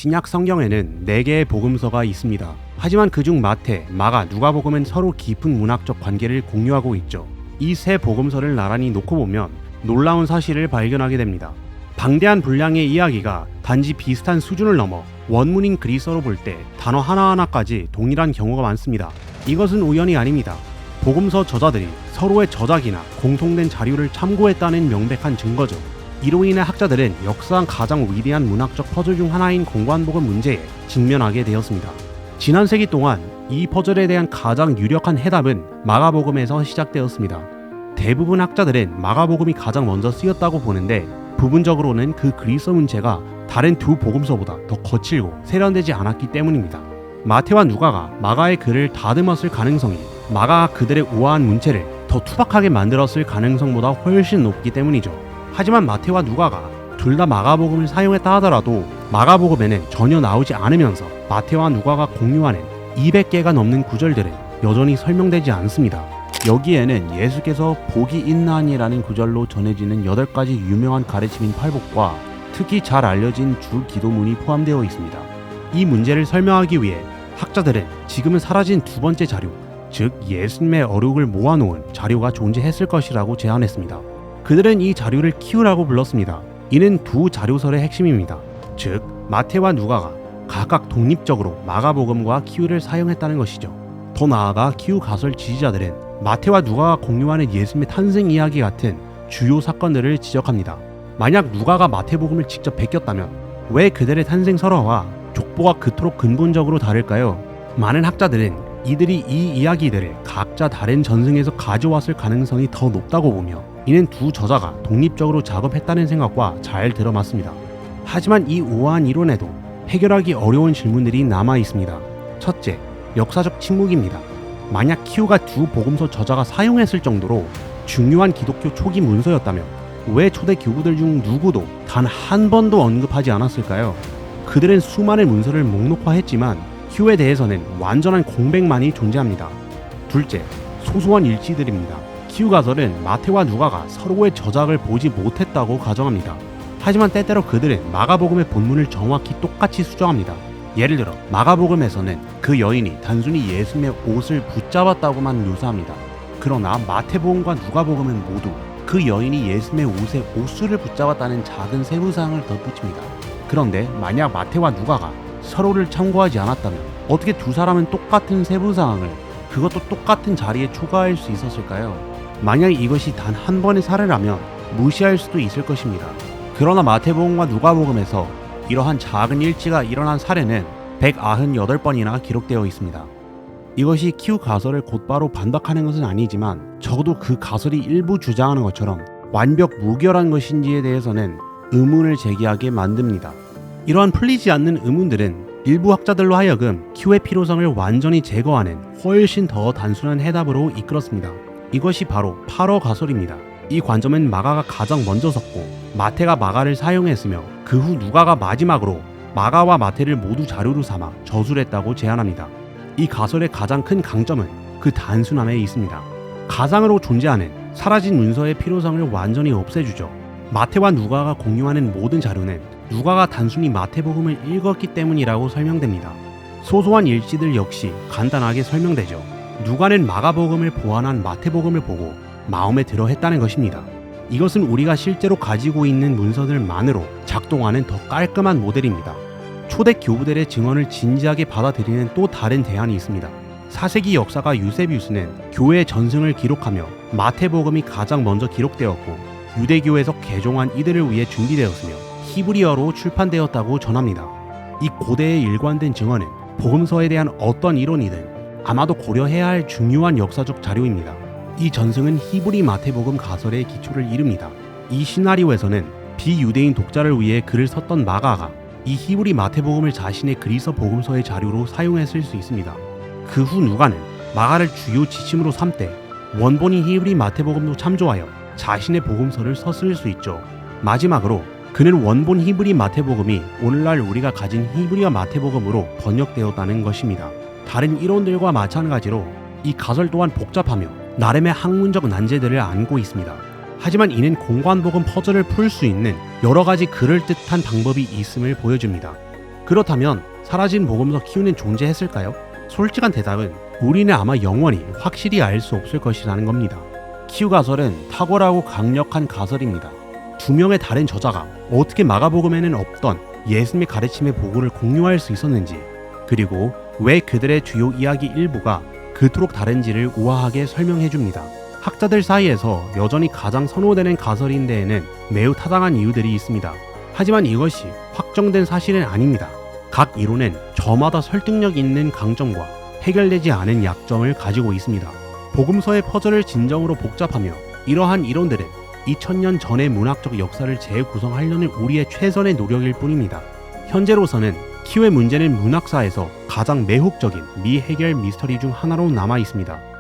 신약 성경에는 4개의 복음서가 있습니다. 하지만 그중 마태, 마가, 누가복음은 서로 깊은 문학적 관계를 공유하고 있죠. 이 세 복음서를 나란히 놓고 보면 놀라운 사실을 발견하게 됩니다. 방대한 분량의 이야기가 단지 비슷한 수준을 넘어 원문인 그리스어로 볼 때 단어 하나하나까지 동일한 경우가 많습니다. 이것은 우연이 아닙니다. 복음서 저자들이 서로의 저작이나 공통된 자료를 참고했다는 명백한 증거죠. 이로 인해 학자들은 역사상 가장 위대한 문학적 퍼즐 중 하나인 공관복음 문제에 직면하게 되었습니다. 지난 세기 동안 이 퍼즐에 대한 가장 유력한 해답은 마가복음에서 시작되었습니다. 대부분 학자들은 마가복음이 가장 먼저 쓰였다고 보는데 부분적으로는 그 그리스어 문체가 다른 두 복음서보다 더 거칠고 세련되지 않았기 때문입니다. 마태와 누가가 마가의 글을 다듬었을 가능성이 마가가 그들의 우아한 문체를 더 투박하게 만들었을 가능성보다 훨씬 높기 때문이죠. 하지만 마태와 누가가 둘 다 마가복음을 사용했다 하더라도 마가복음에는 전혀 나오지 않으면서 마태와 누가가 공유하는 200개가 넘는 구절들은 여전히 설명되지 않습니다. 여기에는 예수께서 복이 있나니라는 구절로 전해지는 8가지 유명한 가르침인 팔복과 특히 잘 알려진 주 기도문이 포함되어 있습니다. 이 문제를 설명하기 위해 학자들은 지금은 사라진 두 번째 자료, 즉 예수님의 어록을 모아놓은 자료가 존재했을 것이라고 제안했습니다. 그들은 이 자료를 키우라고 불렀습니다. 이는 두 자료설의 핵심입니다. 즉 마태와 누가가 각각 독립적으로 마가복음과 키우를 사용했다는 것이죠. 더 나아가 키우 가설 지지자들은 마태와 누가가 공유하는 예수님의 탄생 이야기 같은 주요 사건들을 지적합니다. 만약 누가가 마태복음을 직접 베꼈다면 왜 그들의 탄생 설화와 족보가 그토록 근본적으로 다를까요? 많은 학자들은 이들이 이 이야기들을 각자 다른 전승에서 가져왔을 가능성이 더 높다고 보며 이는 두 저자가 독립적으로 작업했다는 생각과 잘 들어맞습니다. 하지만 이 우아한 이론에도 해결하기 어려운 질문들이 남아 있습니다. 첫째, 역사적 침묵입니다. 만약 키우가 두 복음서 저자가 사용했을 정도로 중요한 기독교 초기 문서였다면 왜 초대 교구들 중 누구도 단 한 번도 언급하지 않았을까요? 그들은 수많은 문서를 목록화했지만 휴에 대해서는 완전한 공백만이 존재합니다. 둘째, 소소한 일치들입니다. 키우 가설은 마태와 누가가 서로의 저작을 보지 못했다고 가정합니다. 하지만 때때로 그들은 마가복음의 본문을 정확히 똑같이 수정합니다. 예를 들어 마가복음에서는 그 여인이 단순히 예수님의 옷을 붙잡았다고만 묘사합니다. 그러나 마태복음과 누가복음은 모두 그 여인이 예수님의 옷에 옷술을 붙잡았다는 작은 세부사항을 덧붙입니다. 그런데 만약 마태와 누가가 서로를 참고하지 않았다면 어떻게 두 사람은 똑같은 세부사항을 그것도 똑같은 자리에 초과할 수 있었을까요? 만약 이것이 단 한 번의 사례라면 무시할 수도 있을 것입니다. 그러나 마태복음과 누가복음에서 이러한 작은 일치가 일어난 사례는 198번이나 기록되어 있습니다. 이것이 키우 가설을 곧바로 반박하는 것은 아니지만 적어도 그 가설이 일부 주장하는 것처럼 완벽 무결한 것인지에 대해서는 의문을 제기하게 만듭니다. 이러한 풀리지 않는 의문들은 일부 학자들로 하여금 키우의 필요성을 완전히 제거하는 훨씬 더 단순한 해답으로 이끌었습니다. 이것이 바로 파러 가설입니다. 이 관점은 마가가 가장 먼저 섰고 마태가 마가를 사용했으며 그 후 누가가 마지막으로 마가와 마태를 모두 자료로 삼아 저술했다고 제안합니다. 이 가설의 가장 큰 강점은 그 단순함에 있습니다. 가상으로 존재하는 사라진 문서의 필요성을 완전히 없애주죠. 마태와 누가가 공유하는 모든 자료는 누가가 단순히 마태복음을 읽었기 때문이라고 설명됩니다. 소소한 일치들 역시 간단하게 설명되죠. 누가는 마가복음을 보완한 마태복음을 보고 마음에 들어 했다는 것입니다. 이것은 우리가 실제로 가지고 있는 문서들만으로 작동하는 더 깔끔한 모델입니다. 초대 교부들의 증언을 진지하게 받아들이는 또 다른 대안이 있습니다. 4세기 역사가 유세비우스는 교회의 전승을 기록하며 마태복음이 가장 먼저 기록되었고 유대교에서 개종한 이들을 위해 준비되었으며 히브리어로 출판되었다고 전합니다. 이 고대의 일관된 증언은 복음서에 대한 어떤 이론이든 아마도 고려해야 할 중요한 역사적 자료입니다. 이 전승은 히브리 마태복음 가설의 기초를 이룹니다. 이 시나리오에서는 비유대인 독자를 위해 글을 썼던 마가가 이 히브리 마태복음을 자신의 그리스어 복음서의 자료로 사용했을 수 있습니다. 그 후 누가는 마가를 주요 지침으로 삼되 원본인 히브리 마태복음도 참조하여 자신의 복음서를 썼을 수 있죠. 마지막으로 그는 원본 히브리 마태복음이 오늘날 우리가 가진 히브리어 마태복음으로 번역되었다는 것입니다. 다른 이론들과 마찬가지로 이 가설 또한 복잡하며 나름의 학문적 난제들을 안고 있습니다. 하지만 이는 공관복음 퍼즐을 풀 수 있는 여러 가지 그럴듯한 방법이 있음을 보여줍니다. 그렇다면 사라진 복음서 Q는 존재했을까요? 솔직한 대답은 우리는 아마 영원히 확실히 알 수 없을 것이라는 겁니다. Q 가설은 탁월하고 강력한 가설입니다. 두 명의 다른 저자가 어떻게 마가복음에는 없던 예수님의 가르침의 보고를 공유할 수 있었는지, 그리고 왜 그들의 주요 이야기 일부가 그토록 다른지를 우아하게 설명해 줍니다. 학자들 사이에서 여전히 가장 선호되는 가설인 데에는 매우 타당한 이유들이 있습니다. 하지만 이것이 확정된 사실은 아닙니다. 각 이론은 저마다 설득력 있는 강점과 해결되지 않은 약점을 가지고 있습니다. 복음서의 퍼즐을 진정으로 복잡하며 이러한 이론들은 2000년 전의 문학적 역사를 재구성하려는 우리의 최선의 노력일 뿐입니다. 현재로서는 Q의 문제는 문학사에서 가장 매혹적인 미해결 미스터리 중 하나로 남아 있습니다.